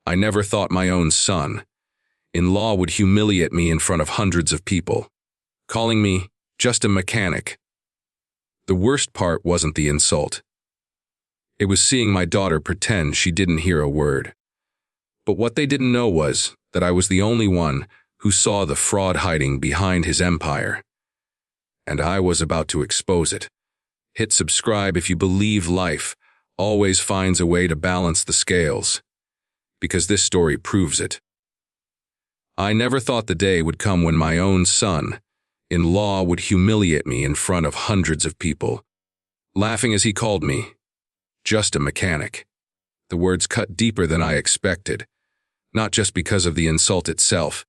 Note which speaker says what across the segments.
Speaker 1: I never thought my own son-in-law would humiliate me in front of hundreds of people, calling me just a mechanic. The worst part wasn't the insult. It was seeing my daughter pretend she didn't hear a word. But what they didn't know was that I was the only one who saw the fraud hiding behind his empire. And I was about to expose it. Hit subscribe if you believe life always finds a way to balance the scales, because this story proves it. I never thought the day would come when my own son-in-law would humiliate me in front of hundreds of people, laughing as he called me just a mechanic. The words cut deeper than I expected, not just because of the insult itself,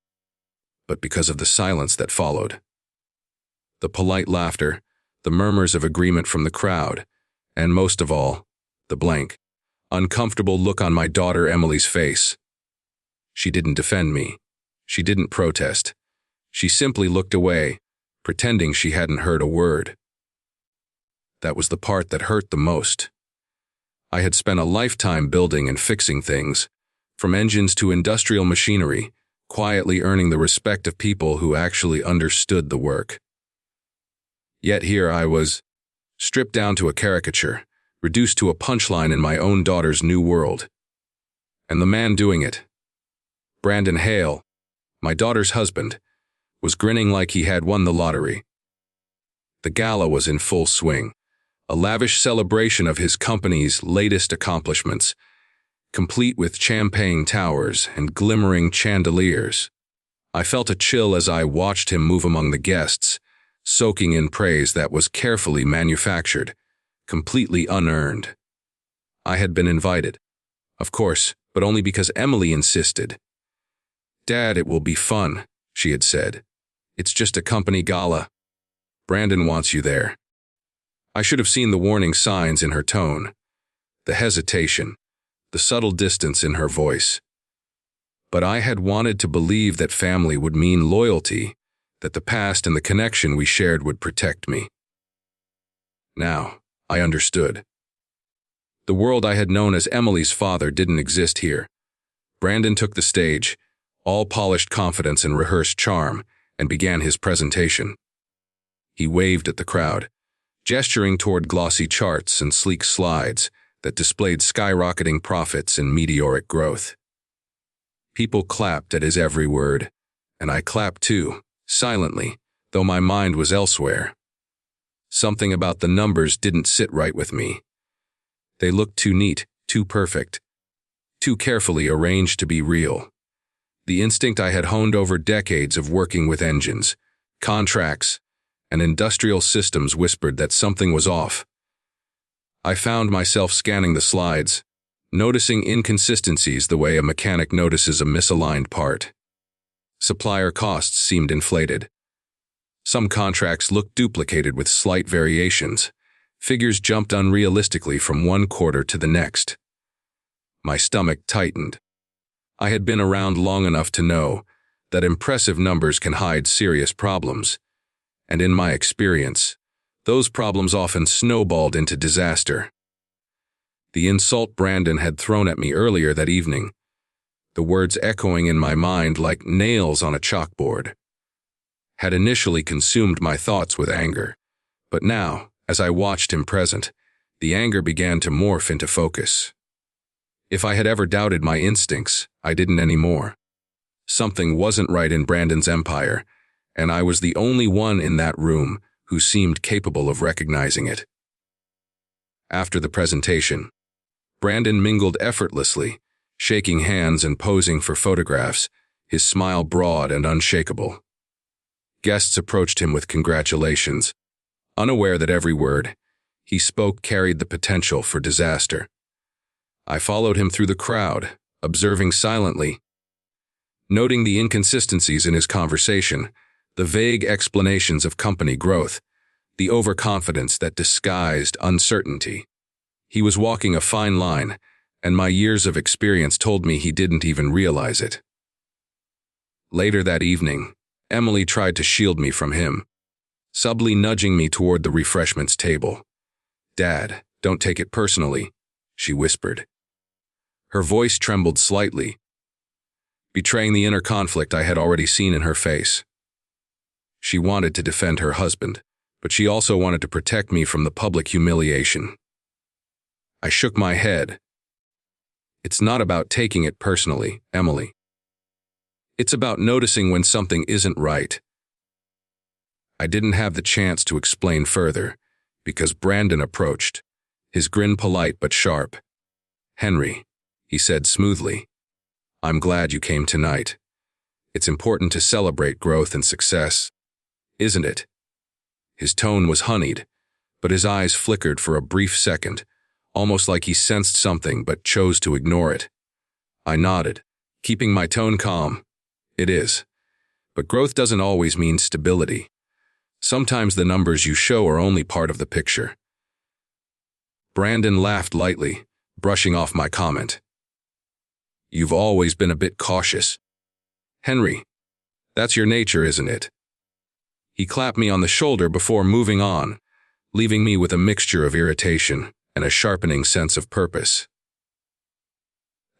Speaker 1: but because of the silence that followed. The polite laughter, the murmurs of agreement from the crowd, and most of all, the blank, uncomfortable look on my daughter Emily's face. She didn't defend me. She didn't protest. She simply looked away, pretending she hadn't heard a word. That was the part that hurt the most. I had spent a lifetime building and fixing things, from engines to industrial machinery, quietly earning the respect of people who actually understood the work. Yet here I was, stripped down to a caricature, reduced to a punchline in my own daughter's new world. And the man doing it, Brandon Hale, my daughter's husband, was grinning like he had won the lottery. The gala was in full swing, a lavish celebration of his company's latest accomplishments, complete with champagne towers and glimmering chandeliers. I felt a chill as I watched him move among the guests, soaking in praise that was carefully manufactured, completely unearned. I had been invited, of course, but only because Emily insisted. "Dad, it will be fun," she had said. "It's just a company gala. Brandon wants you there." I should have seen the warning signs in her tone, the hesitation, the subtle distance in her voice. But I had wanted to believe that family would mean loyalty, that the past and the connection we shared would protect me. Now, I understood. The world I had known as Emily's father didn't exist here. Brandon took the stage, all polished confidence and rehearsed charm, and began his presentation. He waved at the crowd, gesturing toward glossy charts and sleek slides that displayed skyrocketing profits and meteoric growth. People clapped at his every word, and I clapped too, silently, though my mind was elsewhere. Something about the numbers didn't sit right with me. They looked too neat, too perfect, too carefully arranged to be real. The instinct I had honed over decades of working with engines, contracts, and industrial systems whispered that something was off. I found myself scanning the slides, noticing inconsistencies the way a mechanic notices a misaligned part. Supplier costs seemed inflated. Some contracts looked duplicated with slight variations. Figures jumped unrealistically from one quarter to the next. My stomach tightened. I had been around long enough to know that impressive numbers can hide serious problems, and in my experience, those problems often snowballed into disaster. The insult Brandon had thrown at me earlier that evening, the words echoing in my mind like nails on a chalkboard, had initially consumed my thoughts with anger, but now, as I watched him present, the anger began to morph into focus. If I had ever doubted my instincts, I didn't anymore. Something wasn't right in Brandon's empire, and I was the only one in that room who seemed capable of recognizing it. After the presentation, Brandon mingled effortlessly, shaking hands and posing for photographs, his smile broad and unshakable. Guests approached him with congratulations, unaware that every word he spoke carried the potential for disaster. I followed him through the crowd, observing silently, noting the inconsistencies in his conversation, the vague explanations of company growth, the overconfidence that disguised uncertainty. He was walking a fine line, and my years of experience told me he didn't even realize it. Later that evening, Emily tried to shield me from him, subtly nudging me toward the refreshments table. "Dad, don't take it personally," she whispered. Her voice trembled slightly, betraying the inner conflict I had already seen in her face. She wanted to defend her husband, but she also wanted to protect me from the public humiliation. I shook my head. It's not about taking it personally, Emily. It's about noticing when something isn't right. I didn't have the chance to explain further, because Brandon approached, his grin polite but sharp. "Henry," he said smoothly, "I'm glad you came tonight. It's important to celebrate growth and success, isn't it?" His tone was honeyed, but his eyes flickered for a brief second, almost like he sensed something but chose to ignore it. I nodded, keeping my tone calm. "It is. But growth doesn't always mean stability. Sometimes the numbers you show are only part of the picture." Brandon laughed lightly, brushing off my comment. "You've always been a bit cautious. Henry, that's your nature, isn't it?" He clapped me on the shoulder before moving on, leaving me with a mixture of irritation and a sharpening sense of purpose.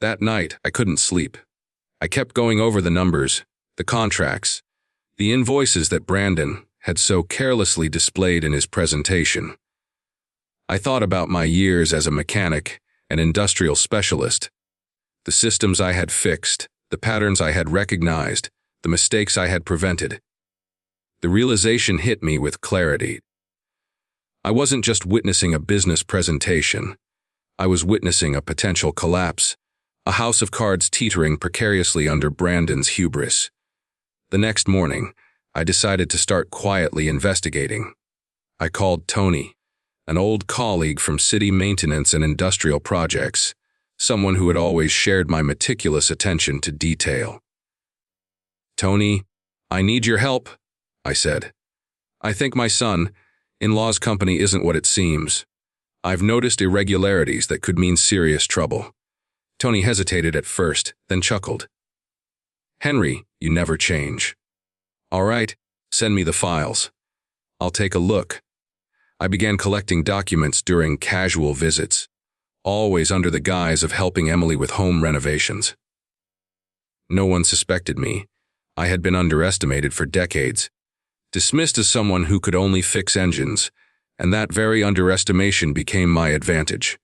Speaker 1: That night, I couldn't sleep. I kept going over the numbers, the contracts, the invoices that Brandon had so carelessly displayed in his presentation. I thought about my years as a mechanic and industrial specialist, the systems I had fixed, the patterns I had recognized, the mistakes I had prevented. The realization hit me with clarity. I wasn't just witnessing a business presentation. I was witnessing a potential collapse, a house of cards teetering precariously under Brandon's hubris. The next morning, I decided to start quietly investigating. I called Tony, an old colleague from city maintenance and industrial projects, someone who had always shared my meticulous attention to detail. "Tony, I need your help," I said. "I think my son-in-law's company isn't what it seems. I've noticed irregularities that could mean serious trouble." Tony hesitated at first, then chuckled. "Henry, you never change." "All right, send me the files. I'll take a look." I began collecting documents during casual visits, always under the guise of helping Emily with home renovations. No one suspected me. I had been underestimated for decades, dismissed as someone who could only fix engines, and that very underestimation became my advantage.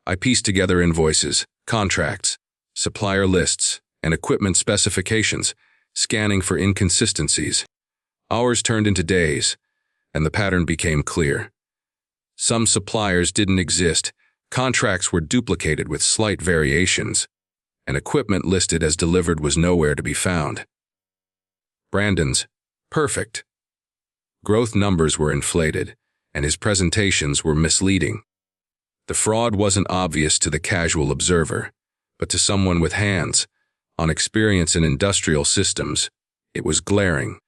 Speaker 1: I pieced together invoices, contracts, supplier lists, and equipment specifications, scanning for inconsistencies. Hours turned into days, and the pattern became clear. Some suppliers didn't exist, contracts were duplicated with slight variations, and equipment listed as delivered was nowhere to be found. Brandon's perfect growth numbers were inflated, and his presentations were misleading. The fraud wasn't obvious to the casual observer, but to someone with hands-on experience in industrial systems, it was glaring.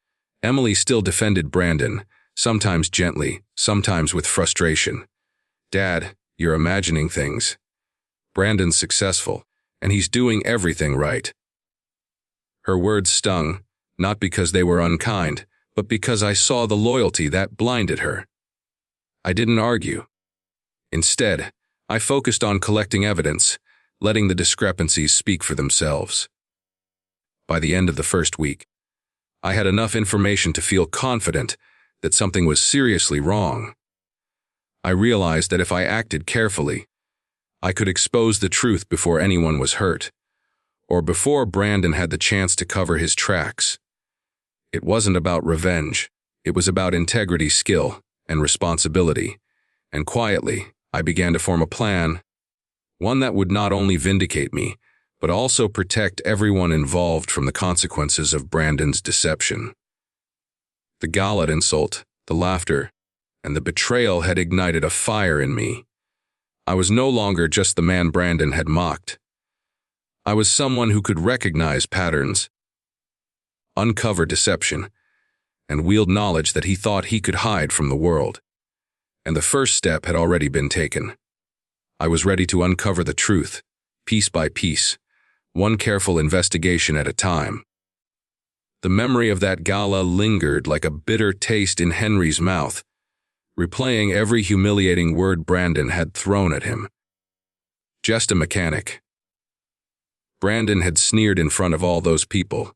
Speaker 1: Emily still defended Brandon, sometimes gently, sometimes with frustration. "Dad, you're imagining things. Brandon's successful, and he's doing everything right." Her words stung, not because they were unkind, but because I saw the loyalty that blinded her. I didn't argue. Instead, I focused on collecting evidence, letting the discrepancies speak for themselves. By the end of the first week, I had enough information to feel confident that something was seriously wrong. I realized that if I acted carefully, I could expose the truth before anyone was hurt, or before Brandon had the chance to cover his tracks. It wasn't about revenge. It was about integrity, skill, and responsibility. And quietly, I began to form a plan, one that would not only vindicate me, but also protect everyone involved from the consequences of Brandon's deception. The gala insult, the laughter, and the betrayal had ignited a fire in me. I was no longer just the man Brandon had mocked. I was someone who could recognize patterns, uncover deception, and wield knowledge that he thought he could hide from the world. And the first step had already been taken. I was ready to uncover the truth, piece by piece, one careful investigation at a time. The memory of that gala lingered like a bitter taste in Henry's mouth, replaying every humiliating word Brandon had thrown at him. Just a mechanic. Brandon had sneered in front of all those people,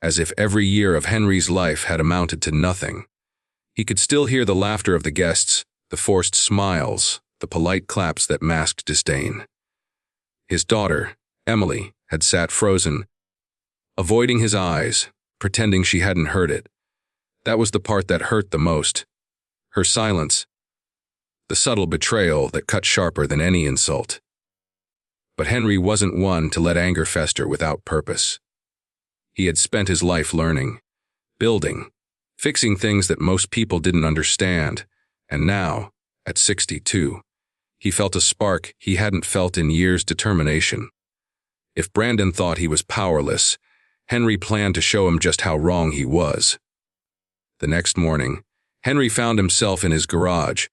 Speaker 1: as if every year of Henry's life had amounted to nothing. He could still hear the laughter of the guests, the forced smiles, the polite claps that masked disdain. His daughter, Emily, had sat frozen, avoiding his eyes, pretending she hadn't heard it. That was the part that hurt the most. Her silence, the subtle betrayal that cut sharper than any insult. But Henry wasn't one to let anger fester without purpose. He had spent his life learning, building, fixing things that most people didn't understand, and now, at 62, he felt a spark he hadn't felt in years: determination. If Brandon thought he was powerless, Henry planned to show him just how wrong he was. The next morning, Henry found himself in his garage,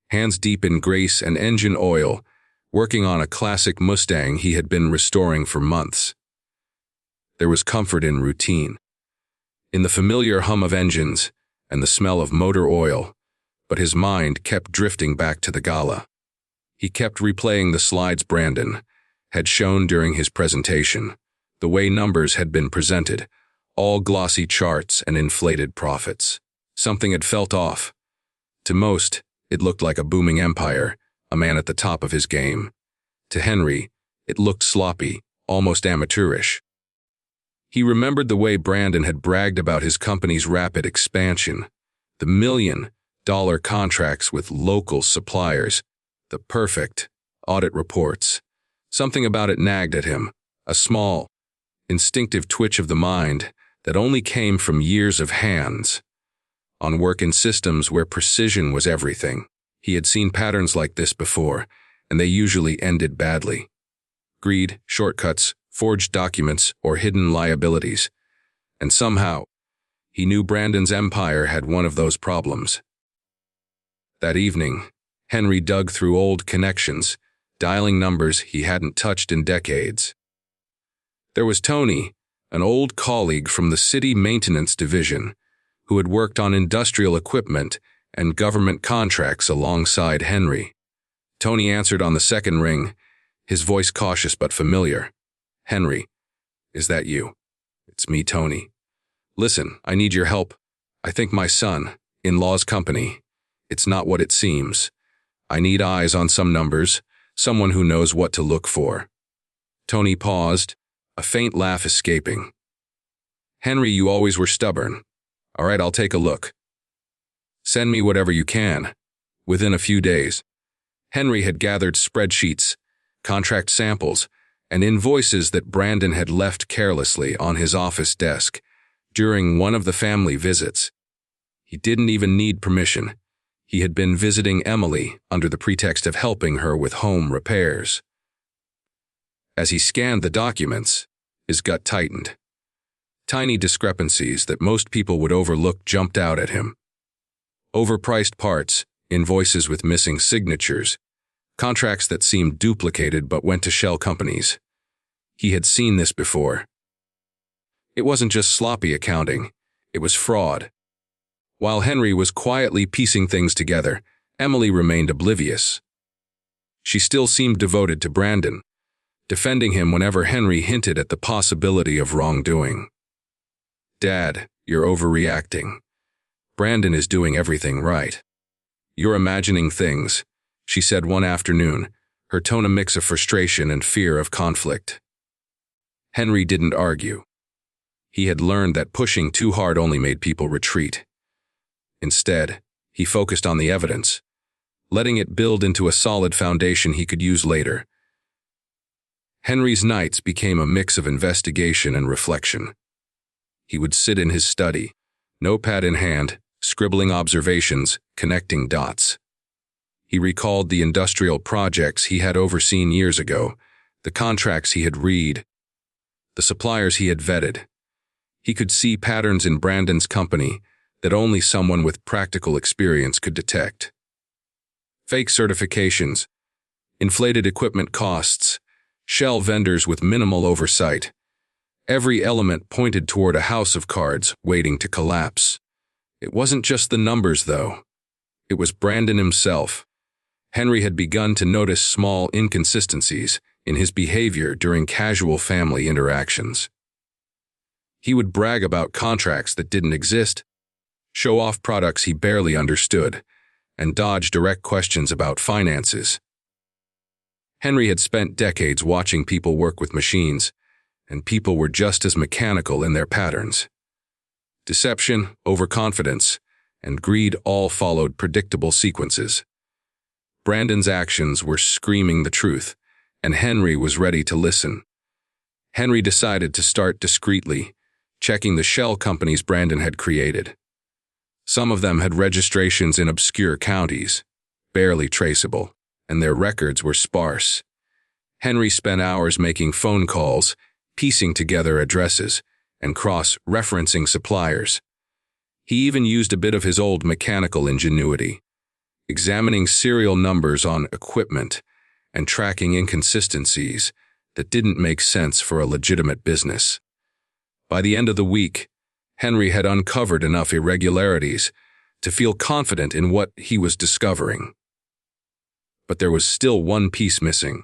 Speaker 1: hands deep in grease and engine oil, working on a classic Mustang he had been restoring for months. There was comfort in routine, in the familiar hum of engines and the smell of motor oil, but his mind kept drifting back to the gala. He kept replaying the slides Brandon had shown during his presentation, the way numbers had been presented, all glossy charts and inflated profits. Something had felt off. To most, it looked like a booming empire, a man at the top of his game. To Henry, it looked sloppy, almost amateurish. He remembered the way Brandon had bragged about his company's rapid expansion, the $1 million contracts with local suppliers, the perfect audit reports. Something about it nagged at him, a small, instinctive twitch of the mind that only came from years of hands on work in systems where precision was everything. He had seen patterns like this before, and they usually ended badly. Greed, shortcuts, forged documents, or hidden liabilities. And somehow, he knew Brandon's empire had one of those problems. That evening, Henry dug through old connections, dialing numbers he hadn't touched in decades. There was Tony, an old colleague from the city maintenance division, who had worked on industrial equipment and government contracts alongside Henry. Tony answered on the second ring, his voice cautious but familiar. "Henry, is that you?" "It's me, Tony. Listen, I need your help. I think my son, in-law's company, it's not what it seems. I need eyes on some numbers, someone who knows what to look for." Tony paused, a faint laugh escaping. "Henry, you always were stubborn. All right, I'll take a look. Send me whatever you can." Within a few days, Henry had gathered spreadsheets, contract samples, and invoices that Brandon had left carelessly on his office desk during one of the family visits. He didn't even need permission. He had been visiting Emily under the pretext of helping her with home repairs. As he scanned the documents, his gut tightened. Tiny discrepancies that most people would overlook jumped out at him. Overpriced parts, invoices with missing signatures, contracts that seemed duplicated but went to shell companies. He had seen this before. It wasn't just sloppy accounting, it was fraud. While Henry was quietly piecing things together, Emily remained oblivious. She still seemed devoted to Brandon, defending him whenever Henry hinted at the possibility of wrongdoing. "Dad, you're overreacting. Brandon is doing everything right. You're imagining things," she said one afternoon, her tone a mix of frustration and fear of conflict. Henry didn't argue. He had learned that pushing too hard only made people retreat. Instead, he focused on the evidence, letting it build into a solid foundation he could use later. Henry's nights became a mix of investigation and reflection. He would sit in his study, notepad in hand, scribbling observations, connecting dots. He recalled the industrial projects he had overseen years ago, the contracts he had read, the suppliers he had vetted. He could see patterns in Brandon's company that only someone with practical experience could detect. Fake certifications, inflated equipment costs, shell vendors with minimal oversight. Every element pointed toward a house of cards waiting to collapse. It wasn't just the numbers, though. It was Brandon himself. Henry had begun to notice small inconsistencies, in his behavior during casual family interactions. He would brag about contracts that didn't exist, show off products he barely understood, and dodge direct questions about finances. Henry had spent decades watching people work with machines, and people were just as mechanical in their patterns. Deception, overconfidence, and greed all followed predictable sequences. Brandon's actions were screaming the truth, and Henry was ready to listen. Henry decided to start discreetly, checking the shell companies Brandon had created. Some of them had registrations in obscure counties, barely traceable, and their records were sparse. Henry spent hours making phone calls, piecing together addresses, and cross-referencing suppliers. He even used a bit of his old mechanical ingenuity, examining serial numbers on equipment and tracking inconsistencies that didn't make sense for a legitimate business. By the end of the week, Henry had uncovered enough irregularities to feel confident in what he was discovering. But there was still one piece missing: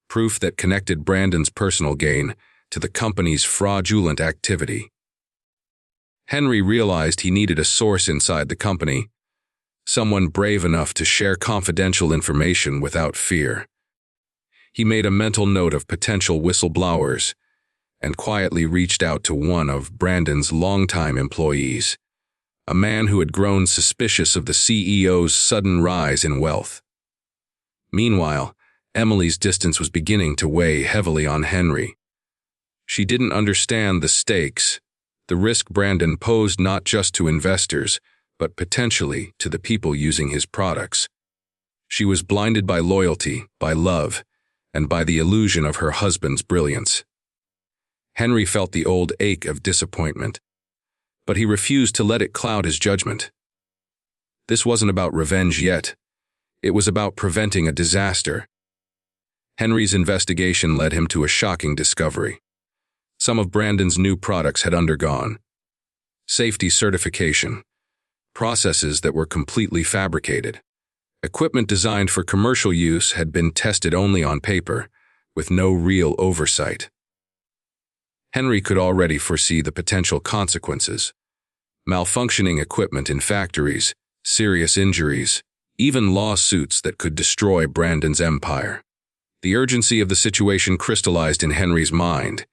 Speaker 1: proof that connected Brandon's personal gain to the company's fraudulent activity. Henry realized he needed a source inside the company, someone brave enough to share confidential information without fear. He made a mental note of potential whistleblowers and quietly reached out to one of Brandon's longtime employees, a man who had grown suspicious of the CEO's sudden rise in wealth. Meanwhile, Emily's distance was beginning to weigh heavily on Henry. She didn't understand the stakes, the risk Brandon posed not just to investors, but potentially to the people using his products. She was blinded by loyalty, by love, and by the illusion of her husband's brilliance. Henry felt the old ache of disappointment, but he refused to let it cloud his judgment. This wasn't about revenge yet. It was about preventing a disaster. Henry's investigation led him to a shocking discovery. Some of Brandon's new products had undergone safety certification, processes that were completely fabricated. Equipment designed for commercial use had been tested only on paper, with no real oversight. Henry could already foresee the potential consequences: malfunctioning equipment in factories, serious injuries, even lawsuits that could destroy Brandon's empire. The urgency of the situation crystallized in Henry's mind.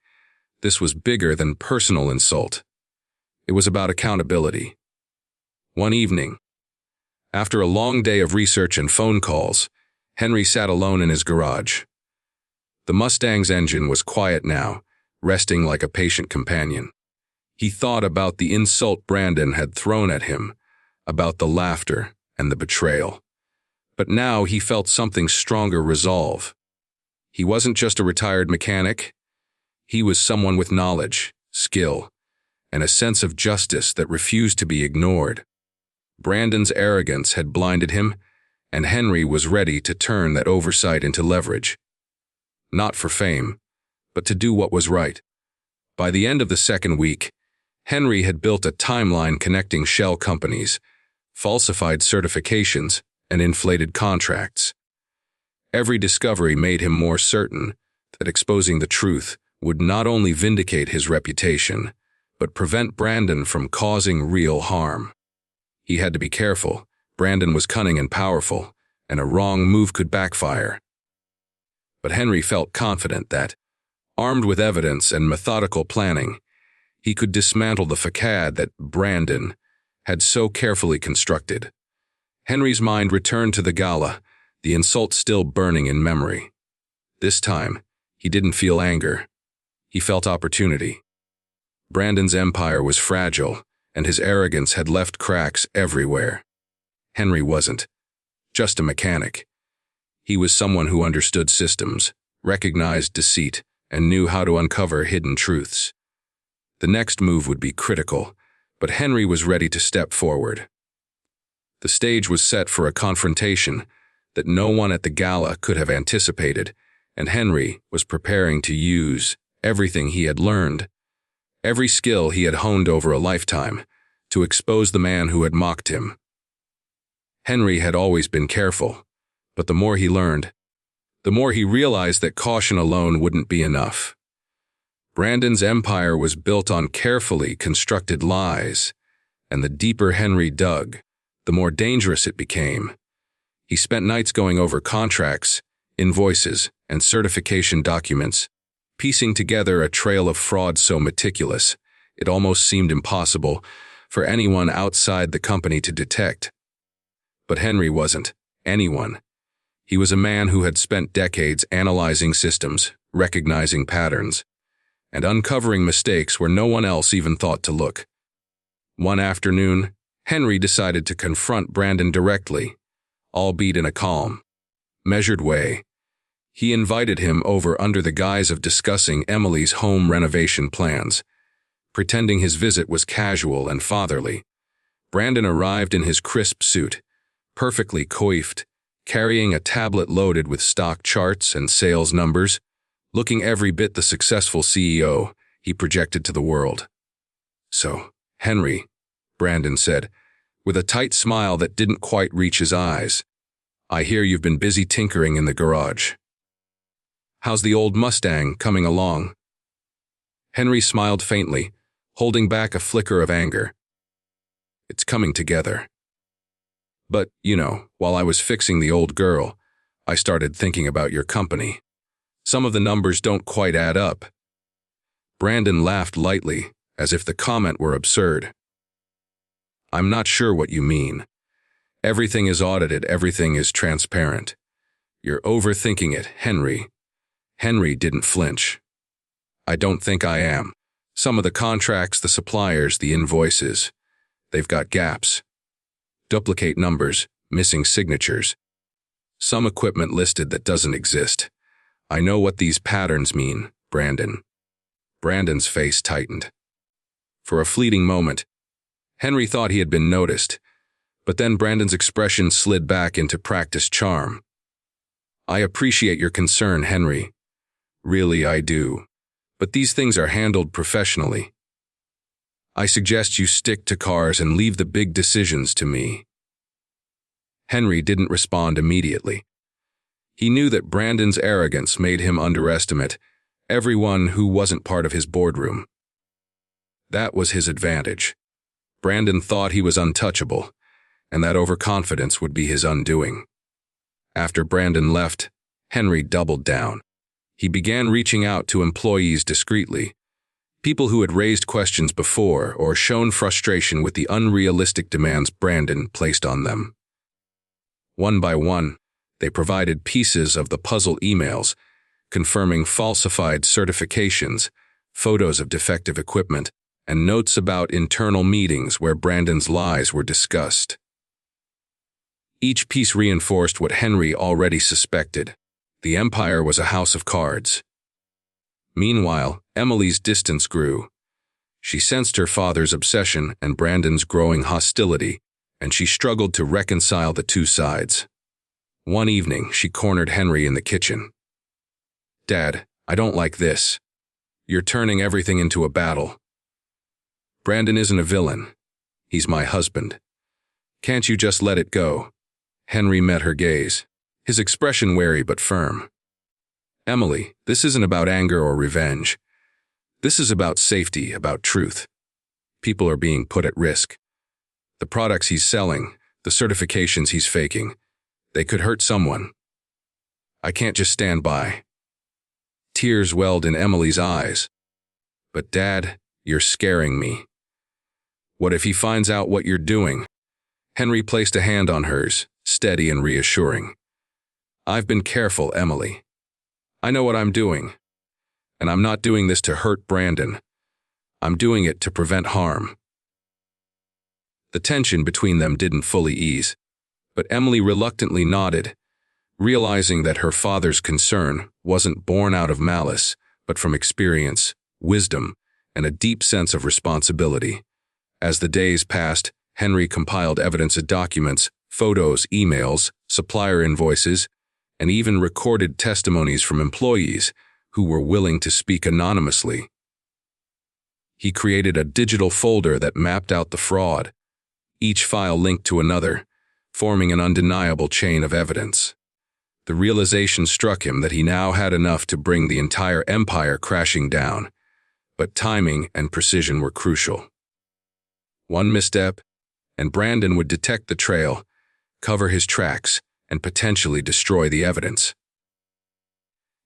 Speaker 1: This was bigger than personal insult. It was about accountability. One evening, after a long day of research and phone calls, Henry sat alone in his garage. The Mustang's engine was quiet now, resting like a patient companion. He thought about the insult Brandon had thrown at him, about the laughter and the betrayal. But now he felt something stronger resolve. He wasn't just a retired mechanic. He was someone with knowledge, skill, and a sense of justice that refused to be ignored. Brandon's arrogance had blinded him, and Henry was ready to turn that oversight into leverage. Not for fame, but to do what was right. By the end of the second week, Henry had built a timeline connecting shell companies, falsified certifications, and inflated contracts. Every discovery made him more certain that exposing the truth would not only vindicate his reputation, but prevent Brandon from causing real harm. He had to be careful. Brandon was cunning and powerful, and a wrong move could backfire. But Henry felt confident that, armed with evidence and methodical planning, he could dismantle the facade that Brandon had so carefully constructed. Henry's mind returned to the gala, the insult still burning in memory. This time, he didn't feel anger. He felt opportunity. Brandon's empire was fragile, and his arrogance had left cracks everywhere. Henry wasn't just a mechanic. He was someone who understood systems, recognized deceit, and knew how to uncover hidden truths. The next move would be critical, but Henry was ready to step forward. The stage was set for a confrontation that no one at the gala could have anticipated, and Henry was preparing to use everything he had learned, every skill he had honed over a lifetime, to expose the man who had mocked him. Henry had always been careful, but the more he learned, the more he realized that caution alone wouldn't be enough. Brandon's empire was built on carefully constructed lies, and the deeper Henry dug, the more dangerous it became. He spent nights going over contracts, invoices, and certification documents, piecing together a trail of fraud so meticulous it almost seemed impossible for anyone outside the company to detect. But Henry wasn't anyone. He was a man who had spent decades analyzing systems, recognizing patterns, and uncovering mistakes where no one else even thought to look. One afternoon, Henry decided to confront Brandon directly, albeit in a calm, measured way. He invited him over under the guise of discussing Emily's home renovation plans, pretending his visit was casual and fatherly. Brandon arrived in his crisp suit, perfectly coiffed, carrying a tablet loaded with stock charts and sales numbers, looking every bit the successful CEO he projected to the world. "So, Henry," Brandon said, with a tight smile that didn't quite reach his eyes, "I hear you've been busy tinkering in the garage. How's the old Mustang coming along?" Henry smiled faintly, holding back a flicker of anger. "It's coming together. But, while I was fixing the old girl, I started thinking about your company. Some of the numbers don't quite add up." Brandon laughed lightly, as if the comment were absurd. "I'm not sure what you mean. Everything is audited, everything is transparent. You're overthinking it, Henry." Henry didn't flinch. "I don't think I am. Some of the contracts, the suppliers, the invoices, they've got gaps. Duplicate numbers, missing signatures. Some equipment listed that doesn't exist. I know what these patterns mean, Brandon." Brandon's face tightened. For a fleeting moment, Henry thought he had been noticed, but then Brandon's expression slid back into practiced charm. "I appreciate your concern, Henry. Really, I do. But these things are handled professionally. I suggest you stick to cars and leave the big decisions to me." Henry didn't respond immediately. He knew that Brandon's arrogance made him underestimate everyone who wasn't part of his boardroom. That was his advantage. Brandon thought he was untouchable, and that overconfidence would be his undoing. After Brandon left, Henry doubled down. He began reaching out to employees discreetly, people who had raised questions before or shown frustration with the unrealistic demands Brandon placed on them. One by one, they provided pieces of the puzzle emails, confirming falsified certifications, photos of defective equipment, and notes about internal meetings where Brandon's lies were discussed. Each piece reinforced what Henry already suspected. The empire was a house of cards. Meanwhile, Emily's distance grew. She sensed her father's obsession and Brandon's growing hostility, and she struggled to reconcile the two sides. One evening, she cornered Henry in the kitchen. "Dad, I don't like this. You're turning everything into a battle. Brandon isn't a villain. He's my husband. Can't you just let it go?" Henry met her gaze, his expression wary but firm. "Emily, this isn't about anger or revenge. This is about safety, about truth. People are being put at risk. The products he's selling, the certifications he's faking, they could hurt someone. I can't just stand by." Tears welled in Emily's eyes. "But Dad, you're scaring me. What if he finds out what you're doing?" Henry placed a hand on hers, steady and reassuring. "I've been careful, Emily. I know what I'm doing. And I'm not doing this to hurt Brandon. I'm doing it to prevent harm." The tension between them didn't fully ease, but Emily reluctantly nodded, realizing that her father's concern wasn't born out of malice, but from experience, wisdom, and a deep sense of responsibility. As the days passed, Henry compiled evidence of documents, photos, emails, supplier invoices, and even recorded testimonies from employees who were willing to speak anonymously. He created a digital folder that mapped out the fraud, each file linked to another, forming an undeniable chain of evidence. The realization struck him that he now had enough to bring the entire empire crashing down, but timing and precision were crucial. One misstep, and Brandon would detect the trail, cover his tracks, and potentially destroy the evidence.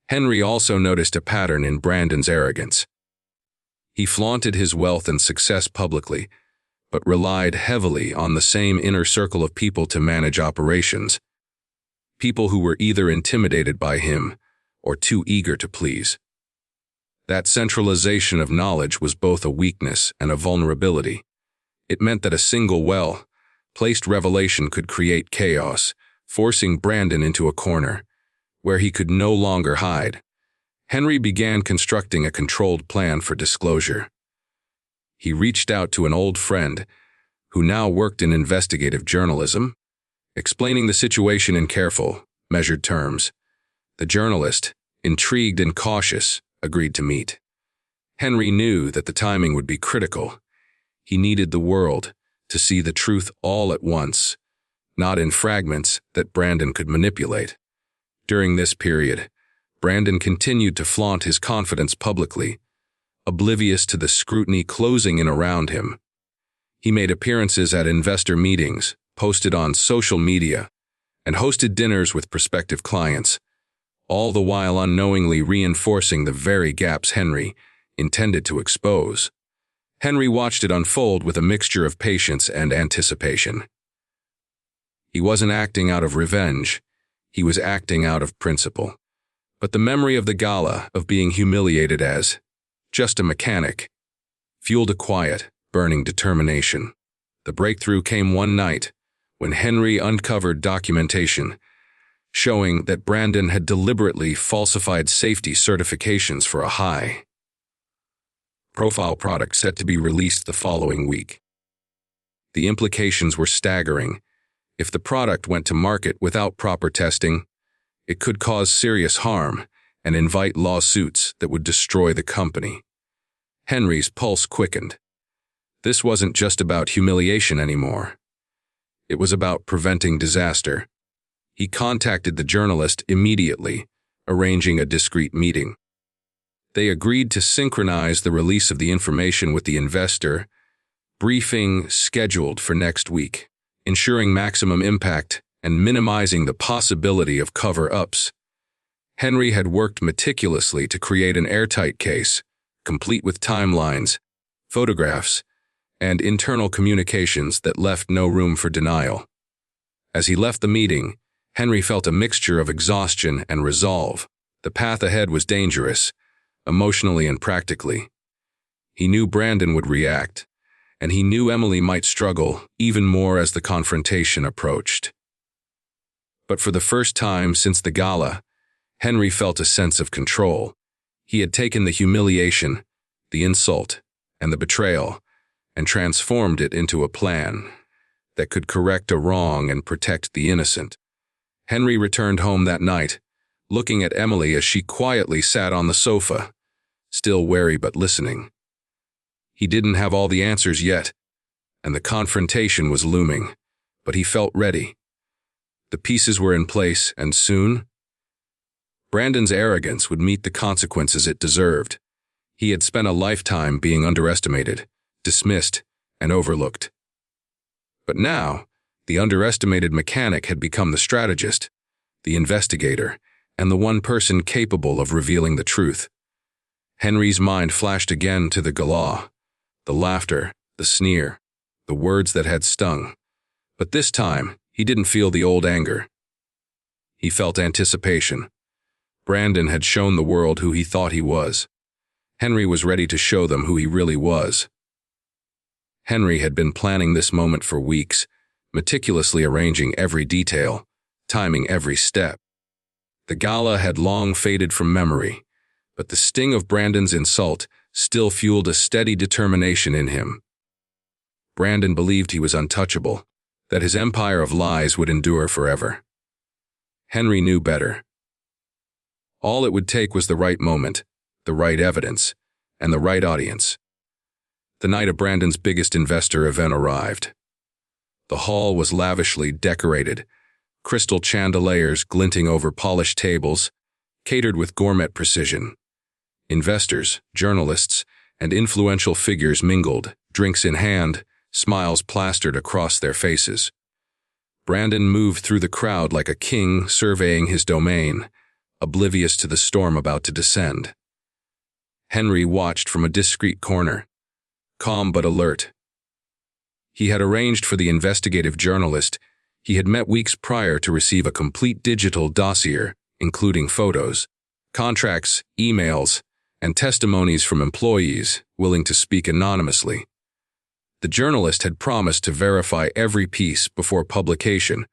Speaker 1: Henry also noticed a pattern in Brandon's arrogance. He flaunted his wealth and success publicly, but relied heavily on the same inner circle of people to manage operations, people who were either intimidated by him or too eager to please. That centralization of knowledge was both a weakness and a vulnerability. It meant that a single well-placed revelation could create chaos, forcing Brandon into a corner where he could no longer hide. Henry began constructing a controlled plan for disclosure. He reached out to an old friend who now worked in investigative journalism, explaining the situation in careful, measured terms. The journalist, intrigued and cautious, agreed to meet. Henry knew that the timing would be critical. He needed the world to see the truth all at once, not in fragments that Brandon could manipulate. During this period, Brandon continued to flaunt his confidence publicly, oblivious to the scrutiny closing in around him. He made appearances at investor meetings, posted on social media, and hosted dinners with prospective clients, all the while unknowingly reinforcing the very gaps Henry intended to expose. Henry watched it unfold with a mixture of patience and anticipation. He wasn't acting out of revenge, he was acting out of principle. But the memory of the gala, of being humiliated as just a mechanic, fueled a quiet, burning determination. The breakthrough came one night when Henry uncovered documentation showing that Brandon had deliberately falsified safety certifications for a high-profile product set to be released the following week. The implications were staggering. If the product went to market without proper testing, it could cause serious harm and invite lawsuits that would destroy the company. Henry's pulse quickened. This wasn't just about humiliation anymore. It was about preventing disaster. He contacted the journalist immediately, arranging a discreet meeting. They agreed to synchronize the release of the information with the investor, briefing scheduled for next week, ensuring maximum impact and minimizing the possibility of cover-ups. Henry had worked meticulously to create an airtight case, complete with timelines, photographs, and internal communications that left no room for denial. As he left the meeting, Henry felt a mixture of exhaustion and resolve. The path ahead was dangerous, emotionally and practically. He knew Brandon would react, and he knew Emily might struggle even more as the confrontation approached. But for the first time since the gala, Henry felt a sense of control. He had taken the humiliation, the insult, and the betrayal, and transformed it into a plan that could correct a wrong and protect the innocent. Henry returned home that night, looking at Emily as she quietly sat on the sofa, still wary but listening. He didn't have all the answers yet, and the confrontation was looming, but he felt ready. The pieces were in place, and soon, Brandon's arrogance would meet the consequences it deserved. He had spent a lifetime being underestimated, dismissed, and overlooked. But now, the underestimated mechanic had become the strategist, the investigator, and the one person capable of revealing the truth. Henry's mind flashed again to the gala, the laughter, the sneer, the words that had stung. But this time, he didn't feel the old anger. He felt anticipation. Brandon had shown the world who he thought he was. Henry was ready to show them who he really was. Henry had been planning this moment for weeks, meticulously arranging every detail, timing every step. The gala had long faded from memory, but the sting of Brandon's insult still fueled a steady determination in him. Brandon believed he was untouchable, that his empire of lies would endure forever. Henry knew better. All it would take was the right moment, the right evidence, and the right audience. The night of Brandon's biggest investor event arrived. The hall was lavishly decorated, crystal chandeliers glinting over polished tables, catered with gourmet precision. Investors, journalists, and influential figures mingled, drinks in hand, smiles plastered across their faces. Brandon moved through the crowd like a king surveying his domain, oblivious to the storm about to descend. Henry watched from a discreet corner, calm but alert. He had arranged for the investigative journalist he had met weeks prior to receive a complete digital dossier, including photos, contracts, emails, and testimonies from employees willing to speak anonymously. The journalist had promised to verify every piece before publication,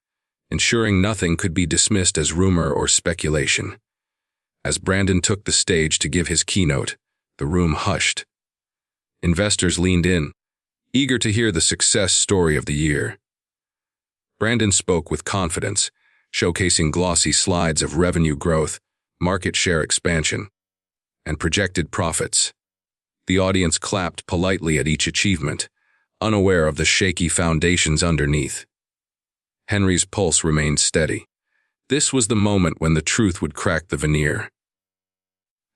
Speaker 1: ensuring nothing could be dismissed as rumor or speculation. As Brandon took the stage to give his keynote, the room hushed. Investors leaned in, eager to hear the success story of the year. Brandon spoke with confidence, showcasing glossy slides of revenue growth, market share expansion, and projected profits. The audience clapped politely at each achievement, unaware of the shaky foundations underneath. Henry's pulse remained steady. This was the moment when the truth would crack the veneer.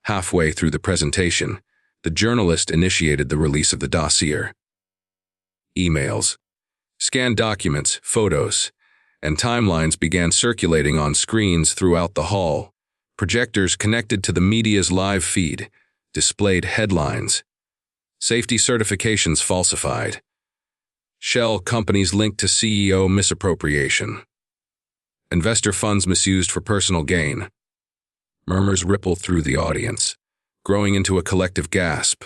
Speaker 1: Halfway through the presentation, the journalist initiated the release of the dossier. Emails, scanned documents, photos, and timelines began circulating on screens throughout the hall. Projectors connected to the media's live feed displayed headlines. Safety certifications falsified. Shell companies linked to CEO misappropriation. Investor funds misused for personal gain. Murmurs rippled through the audience, growing into a collective gasp.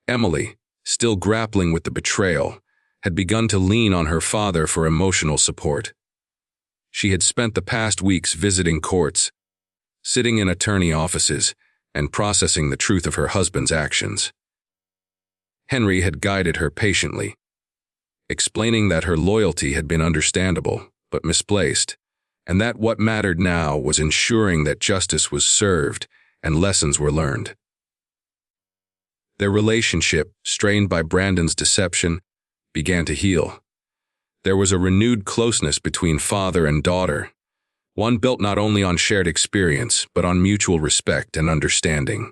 Speaker 1: Emily, still grappling with the betrayal, had begun to lean on her father for emotional support. She had spent the past weeks visiting courts, sitting in attorney offices, and processing the truth of her husband's actions. Henry had guided her patiently, explaining that her loyalty had been understandable but misplaced, and that what mattered now was ensuring that justice was served and lessons were learned. Their relationship, strained by Brandon's deception, began to heal. There was a renewed closeness between father and daughter, one built not only on shared experience but on mutual respect and understanding.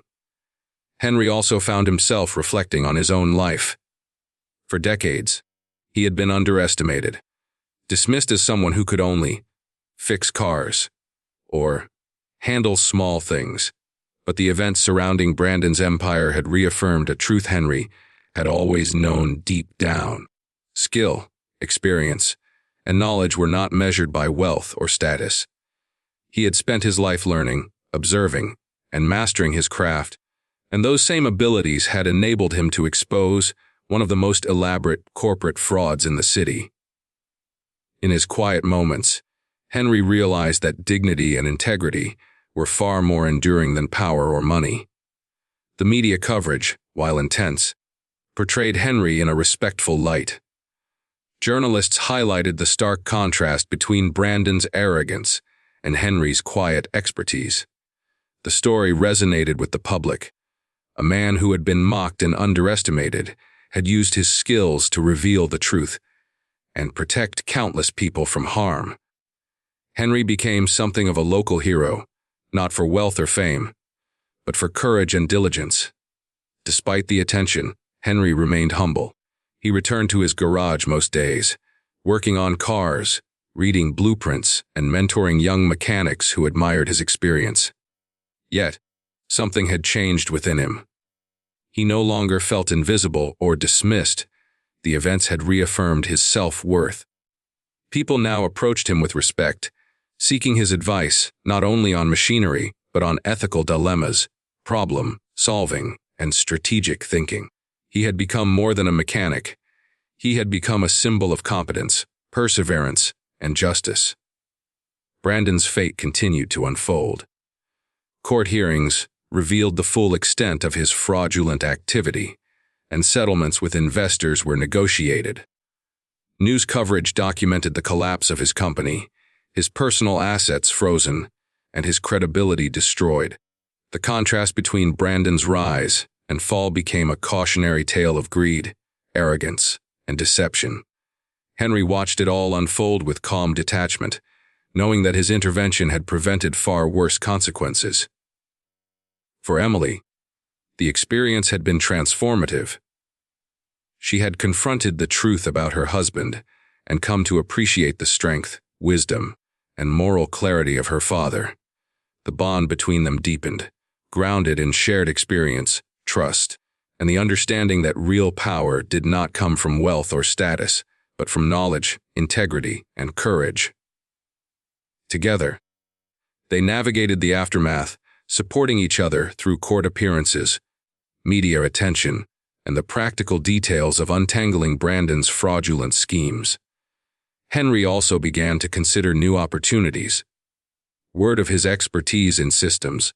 Speaker 1: Henry also found himself reflecting on his own life. For decades, he had been underestimated, dismissed as someone who could only fix cars or handle small things. But the events surrounding Brandon's empire had reaffirmed a truth Henry had always known deep down. Skill, experience, and knowledge were not measured by wealth or status. He had spent his life learning, observing, and mastering his craft, and those same abilities had enabled him to expose one of the most elaborate corporate frauds in the city. In his quiet moments, Henry realized that dignity and integrity were far more enduring than power or money. The media coverage, while intense, portrayed Henry in a respectful light. Journalists highlighted the stark contrast between Brandon's arrogance and Henry's quiet expertise. The story resonated with the public. A man who had been mocked and underestimated had used his skills to reveal the truth and protect countless people from harm. Henry became something of a local hero, not for wealth or fame, but for courage and diligence. Despite the attention, Henry remained humble. He returned to his garage most days, working on cars, reading blueprints, and mentoring young mechanics who admired his experience. Yet, something had changed within him. He no longer felt invisible or dismissed. The events had reaffirmed his self-worth. People now approached him with respect, seeking his advice not only on machinery, but on ethical dilemmas, problem-solving, and strategic thinking. He had become more than a mechanic. He had become a symbol of competence, perseverance, and justice. Brandon's fate continued to unfold. Court hearings revealed the full extent of his fraudulent activity, and settlements with investors were negotiated. News coverage documented the collapse of his company, his personal assets frozen, and his credibility destroyed. The contrast between Brandon's rise and fall became a cautionary tale of greed, arrogance, and deception. Henry watched it all unfold with calm detachment, knowing that his intervention had prevented far worse consequences. For Emily, the experience had been transformative. She had confronted the truth about her husband and come to appreciate the strength, wisdom, and moral clarity of her father. The bond between them deepened, grounded in shared experience, trust, and the understanding that real power did not come from wealth or status, but from knowledge, integrity, and courage. Together, they navigated the aftermath, supporting each other through court appearances, media attention, and the practical details of untangling Brandon's fraudulent schemes. Henry also began to consider new opportunities. Word of his expertise in systems,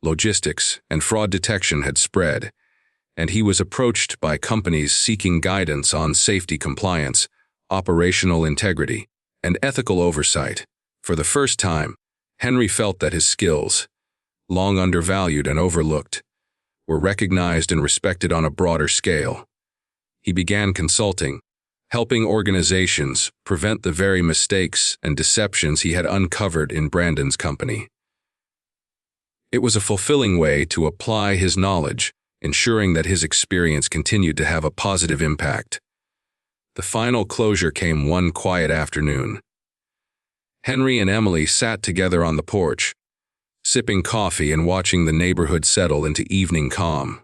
Speaker 1: logistics, and fraud detection had spread, and he was approached by companies seeking guidance on safety compliance, operational integrity, and ethical oversight. For the first time, Henry felt that his skills, long undervalued and overlooked, were recognized and respected on a broader scale. He began consulting, helping organizations prevent the very mistakes and deceptions he had uncovered in Brandon's company. It was a fulfilling way to apply his knowledge, ensuring that his experience continued to have a positive impact. The final closure came one quiet afternoon. Henry and Emily sat together on the porch, sipping coffee and watching the neighborhood settle into evening calm.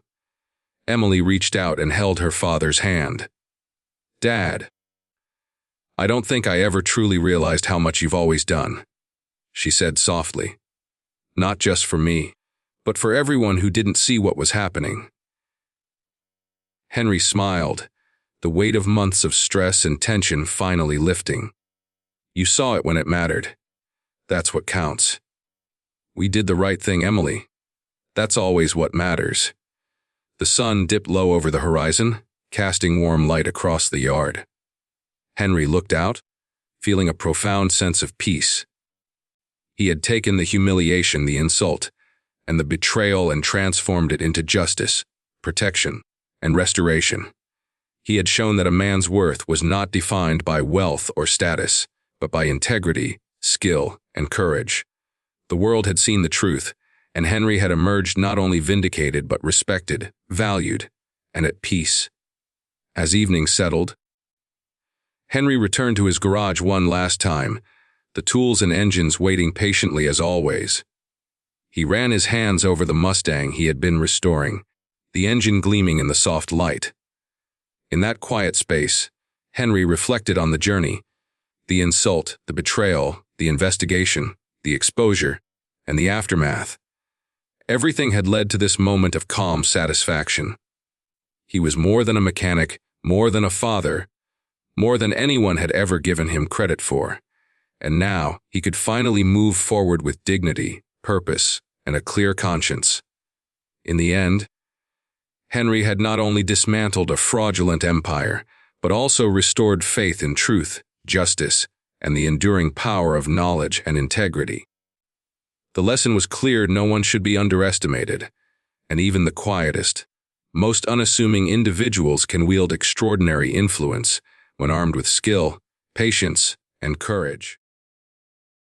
Speaker 1: Emily reached out and held her father's hand. "Dad, I don't think I ever truly realized how much you've always done," she said softly. "Not just for me, but for everyone who didn't see what was happening." Henry smiled, the weight of months of stress and tension finally lifting. You saw it when it mattered. That's what counts. We did the right thing, Emily. That's always what matters. The sun dipped low over the horizon, casting warm light across the yard. Henry looked out, feeling a profound sense of peace. He had taken the humiliation, the insult, and the betrayal and transformed it into justice, protection, and restoration. He had shown that a man's worth was not defined by wealth or status, but by integrity, skill, and courage. The world had seen the truth, and Henry had emerged not only vindicated but respected, valued, and at peace. As evening settled, Henry returned to his garage one last time, the tools and engines waiting patiently as always. He ran his hands over the Mustang he had been restoring, the engine gleaming in the soft light. In that quiet space, Henry reflected on the journey, the insult, the betrayal, the investigation, the exposure, and the aftermath. Everything had led to this moment of calm satisfaction. He was more than a mechanic, more than a father, more than anyone had ever given him credit for. And now he could finally move forward with dignity, purpose, and a clear conscience. In the end, Henry had not only dismantled a fraudulent empire, but also restored faith in truth, justice, and the enduring power of knowledge and integrity. The lesson was clear: no one should be underestimated, and even the quietest, most unassuming individuals can wield extraordinary influence when armed with skill, patience, and courage.